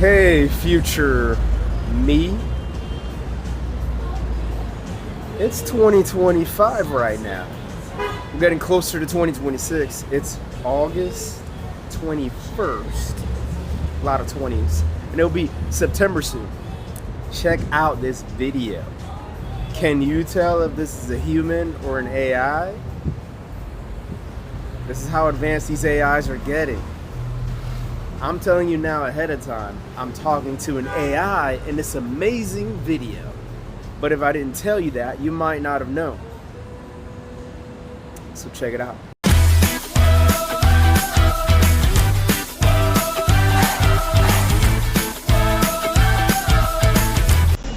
Hey, future me. It's 2025 right now. We're getting closer to 2026. It's August 21st. A lot of 20s. And it'll be September soon. Check out this video. Can you tell if this is a human or an AI? This is how advanced these AIs are getting. I'm telling you now ahead of time, I'm talking to an AI in this amazing video. But if I didn't tell you that, you might not have known. So check it out.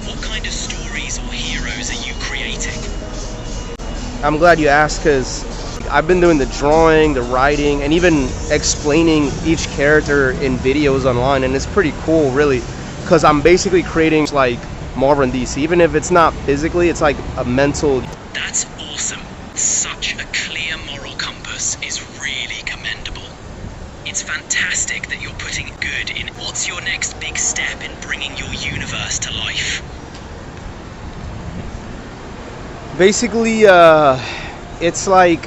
What kind of stories or heroes are you creating? I'm glad you asked, because I've been doing the drawing, the writing, and even explaining each character in videos online, and it's pretty cool, really, because I'm basically creating like Marvel and DC. Even if it's not physically, it's like a mental. That's awesome. Such a clear moral compass is really commendable. It's fantastic that you're putting good in. What's your next big step in bringing your universe to life? Basically, it's like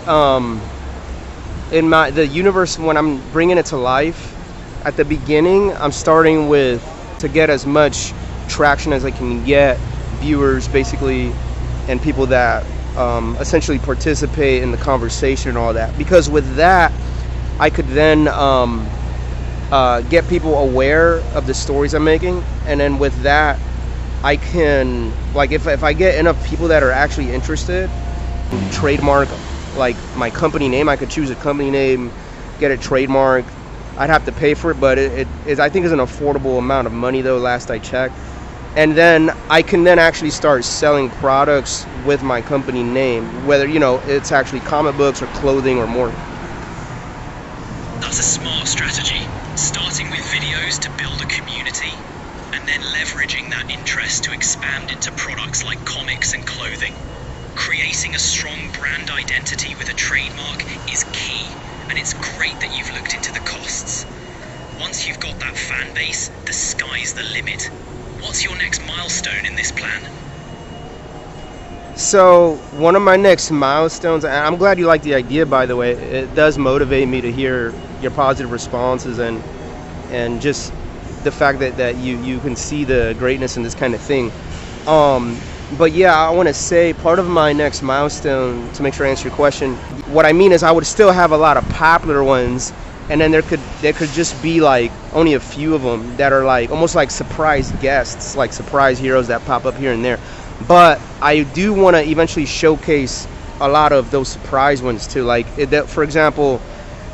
in the universe, when I'm bringing it to life, at the beginning I'm starting with to get as much traction as I can get, viewers basically, and people that essentially participate in the conversation and all that, because with that I could then get people aware of the stories I'm making, and then with that I can, like, if I get enough people that are actually interested, trademark like my company name. I could choose a company name, get it trademarked. I'd have to pay for it, but it is, I think, is an affordable amount of money though, last I checked. And then I can then actually start selling products with my company name, whether, you know, it's actually comic books or clothing or more. That's a smart strategy. Starting with videos to build a community, and then leveraging that interest to expand into products like comics and clothing. Creating a strong brand identity with a trademark is key, and it's great that you've looked into the costs. Once you've got that fan base, the sky's the limit. What's your next milestone in this plan? So one of my next milestones, and I'm glad you like the idea, by the way. It does motivate me to hear your positive responses, and just the fact that you can see the greatness in this kind of thing. But yeah, I want to say part of my next milestone, to make sure I answer your question, what I mean is I would still have a lot of popular ones, and then there could just be like only a few of them that are like almost like surprise guests, like surprise heroes that pop up here and there. But I do want to eventually showcase a lot of those surprise ones too. Like for example,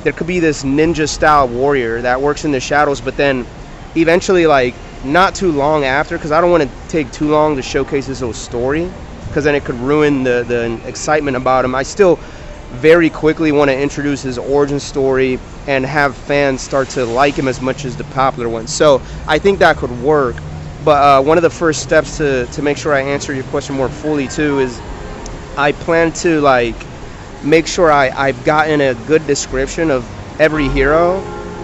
there could be this ninja style warrior that works in the shadows, but then eventually, like not too long after, because I don't want to take too long to showcase his whole story, because then it could ruin the excitement about him. I still very quickly want to introduce his origin story and have fans start to like him as much as the popular ones. So I think that could work. But one of the first steps to make sure I answer your question more fully too is I plan to like make sure I've gotten a good description of every hero,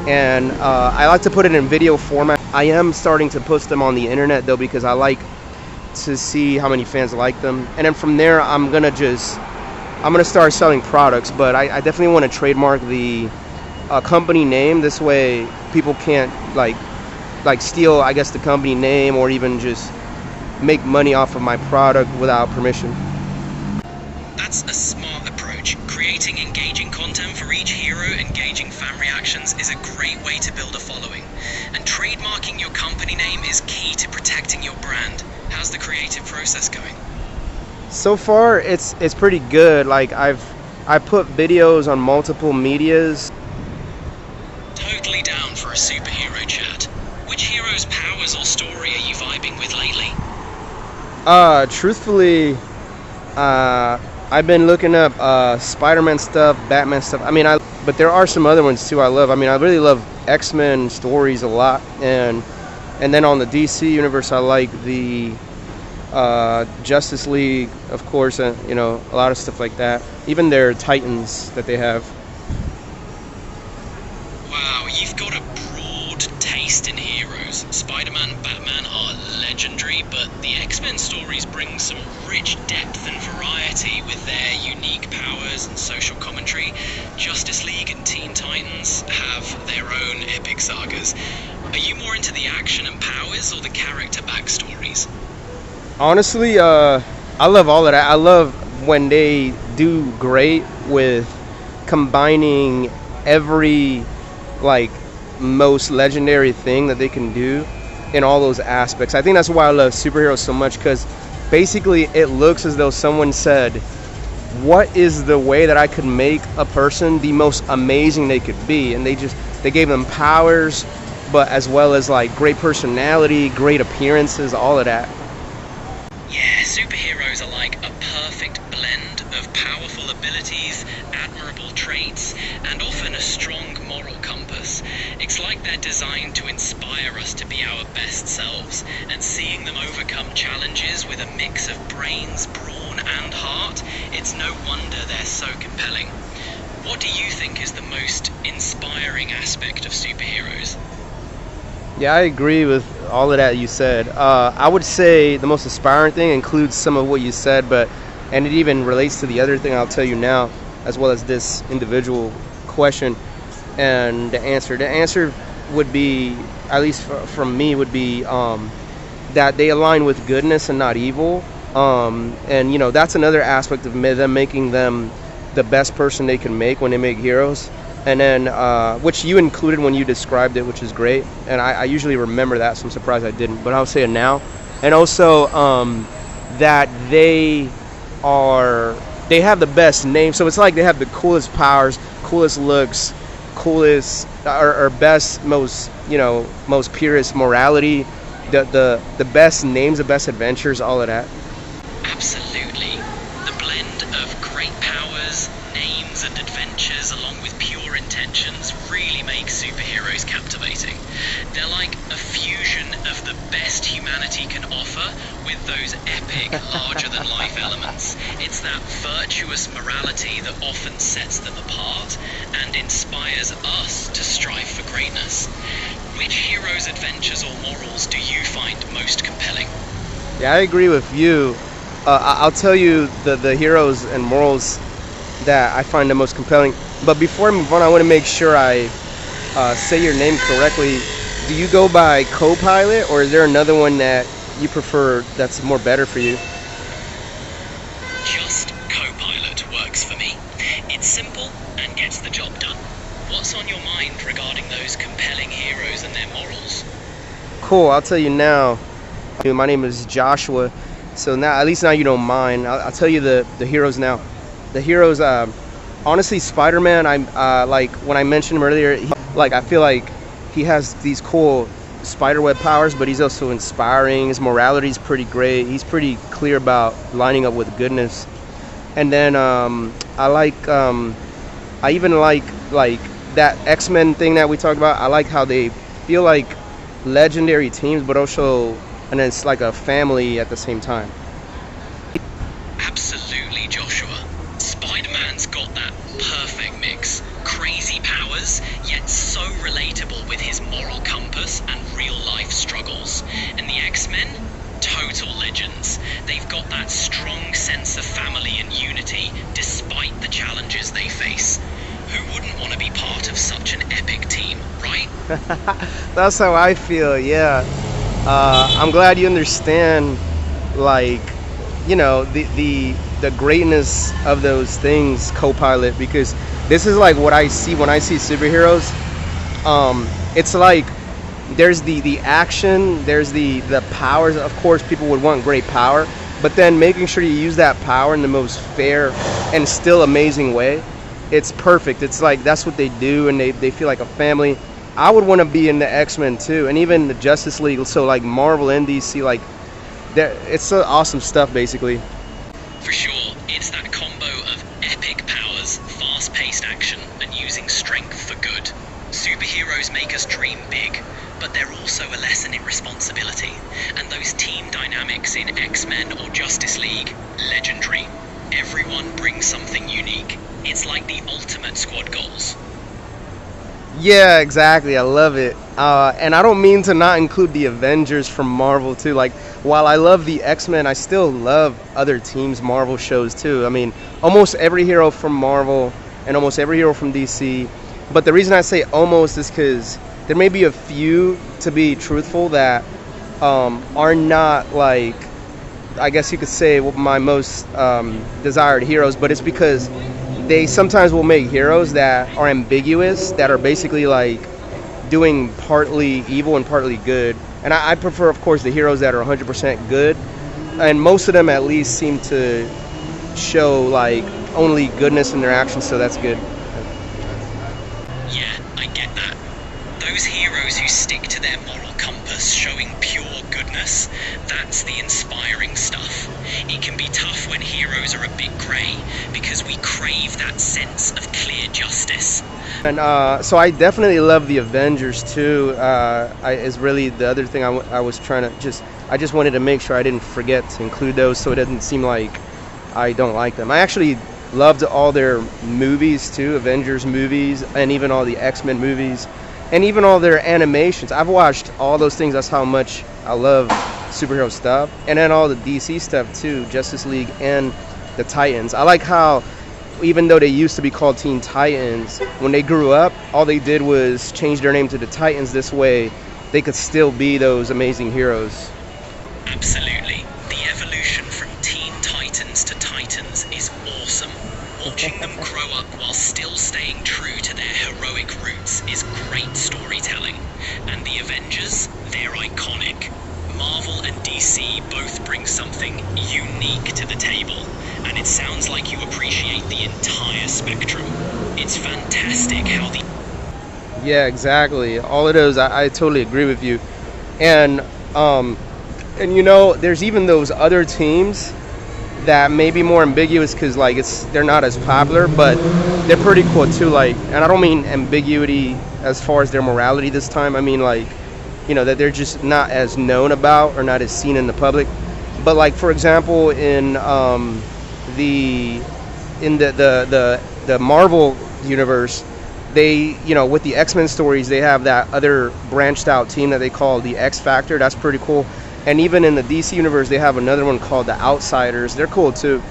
and I like to put it in video format. I am starting to post them on the internet though, because I like to see how many fans like them, and then from there I'm gonna start selling products. But I definitely want to trademark the company name. This way people can't like steal, I guess, the company name, or even just make money off of my product without permission. That's a smart approach. Creating engaging content for each hero, engaging fan reactions, is a great way to build a following. And trademarking your company name is key to protecting your brand. How's the creative process going? So far, it's pretty good. Like I put videos on multiple medias. Totally down for a superhero chat. Which hero's powers or story are you vibing with lately? Truthfully, I've been looking up Spider-Man stuff, Batman stuff. I mean, but there are some other ones too I love. I mean, I really love X-Men stories a lot, and then on the DC universe, I like the Justice League, of course, and you know, a lot of stuff like that. Even their Titans that they have. Wow, you've got a broad taste feast in heroes. Spider-Man and Batman are legendary, but the X-Men stories bring some rich depth and variety with their unique powers and social commentary. Justice League and Teen Titans have their own epic sagas. Are you more into the action and powers or the character backstories? Honestly, I love all of that. I love when they do great with combining every like most legendary thing that they can do in all those aspects. I think that's why I love superheroes so much, because basically it looks as though someone said, what is the way that I could make a person the most amazing they could be? And they gave them powers, but as well as like great personality, great appearances, all of that. Yeah, superheroes are like a perfect blend of powerful abilities, admirable traits, and often a strong moral compass. It's like they're designed to inspire us to be our best selves, and seeing them overcome challenges with a mix of brains, brawn, and heart, it's no wonder they're so compelling. What do you think is the most inspiring aspect of superheroes? Yeah, I agree with all of that you said. I would say the most inspiring thing includes some of what you said, and it even relates to the other thing I'll tell you now, as well as this individual question and the answer. The answer would be, at least from me, would be that they align with goodness and not evil. And that's another aspect of them making them the best person they can make when they make heroes. And then, which you included when you described it, which is great. And I usually remember that, so I'm surprised I didn't. But I'll say it now. And also that they have the best name. So it's like they have the coolest powers, coolest looks, coolest or best, most purest morality, the best names, the best adventures, all of that. Absolutely. The blend of great powers, names, and adventures, along with pure intentions, really makes superheroes captivating. They're like a fusion of the best humanity can offer with those epic, larger-than-life elements. It's that virtuous morality that often sets them apart and inspires us to strive for greatness. Which heroes' adventures or morals do you find most compelling? Yeah, I agree with you. I'll tell you the heroes and morals that I find the most compelling. But before I move on, I want to make sure I say your name correctly. Do you go by Copilot, or is there another one that you prefer that's more better for you? Just Copilot works for me. It's simple and gets the job done. What's on your mind regarding those compelling heroes and their morals? Cool, I'll tell you now. My name is Joshua, so now at least now you don't mind. I'll tell you the heroes now. The heroes, honestly, Spider-Man. I'm like when I mentioned him earlier. I feel like he has these cool spiderweb powers, but he's also inspiring. His morality is pretty great. He's pretty clear about lining up with goodness. And then I even like that X-Men thing that we talked about. I like how they feel like legendary teams, but also, and it's like a family at the same time. Absolutely, Joshua. Spider-Man's got that perfect mix. Crazy powers, yet so relatable with his moral compass and real-life struggles. And the X-Men? Total legends. They've got that strong sense of family and unity, despite the challenges they face. Who wouldn't want to be part of such an epic team, right? That's how I feel, yeah. I'm glad you understand, the greatness of those things, Copilot, because this is like what I see when I see superheroes. It's like there's the action, there's the powers. Of course, people would want great power, but then making sure you use that power in the most fair and still amazing way. It's perfect. It's like that's what they do, and they feel like a family. I would want to be in the X-Men too, and even the Justice League. So like Marvel and DC, it's so awesome stuff, basically. For sure, it's that combo of epic powers, fast-paced action, and using strength for good. Superheroes make us dream big, but they're also a lesson in responsibility. And those team dynamics in X-Men or Justice League, legendary. Everyone brings something unique. It's like the ultimate squad goals. Yeah, exactly. I love it. And I don't mean to not include the Avengers from Marvel too. Like, while I love the X-Men, I still love other teams' Marvel shows too. I mean, almost every hero from Marvel and almost every hero from DC. But the reason I say almost is because there may be a few, to be truthful, that are not like, I guess you could say, my most desired heroes. But it's because they sometimes will make heroes that are ambiguous, that are basically like doing partly evil and partly good. And I prefer, of course, the heroes that are 100% good. And most of them at least seem to show like only goodness in their actions, so that's good. Yeah, I get that. Those heroes who stick to their moral compass, showing pure goodness, that's the inspiring stuff. It can be tough when heroes are a bit grey, because we crave that sense of clear justice. And so I definitely love the Avengers too. Is really the other thing I was trying to I just wanted to make sure I didn't forget to include those, so it doesn't seem like I don't like them. I actually loved all their movies too, Avengers movies, and even all the X-Men movies, and even all their animations. I've watched all those things. That's how much I love superhero stuff, and then all the DC stuff too, Justice League and the Titans. I like how, even though they used to be called Teen Titans, when they grew up, all they did was change their name to the Titans. This way, they could still be those amazing heroes. Absolutely. The evolution from Teen Titans to Titans is awesome. Watching them grow up while still staying true to their heroic roots is great storytelling. And the Avengers, they're iconic. Marvel and DC both bring something unique to the table, and it sounds like you appreciate the entire spectrum. It's fantastic how the... Yeah, exactly. All of those, I totally agree with you. And you know, there's even those other teams that may be more ambiguous because like they're not as popular, but they're pretty cool too. Like, and I don't mean ambiguity as far as their morality this time. I mean like, you know, that they're just not as known about or not as seen in the public. But like, for example, in the Marvel universe, they, you know, with the X-Men stories, they have that other branched out team that they call the X Factor. That's pretty cool. And even in the DC universe, they have another one called the Outsiders. They're cool too.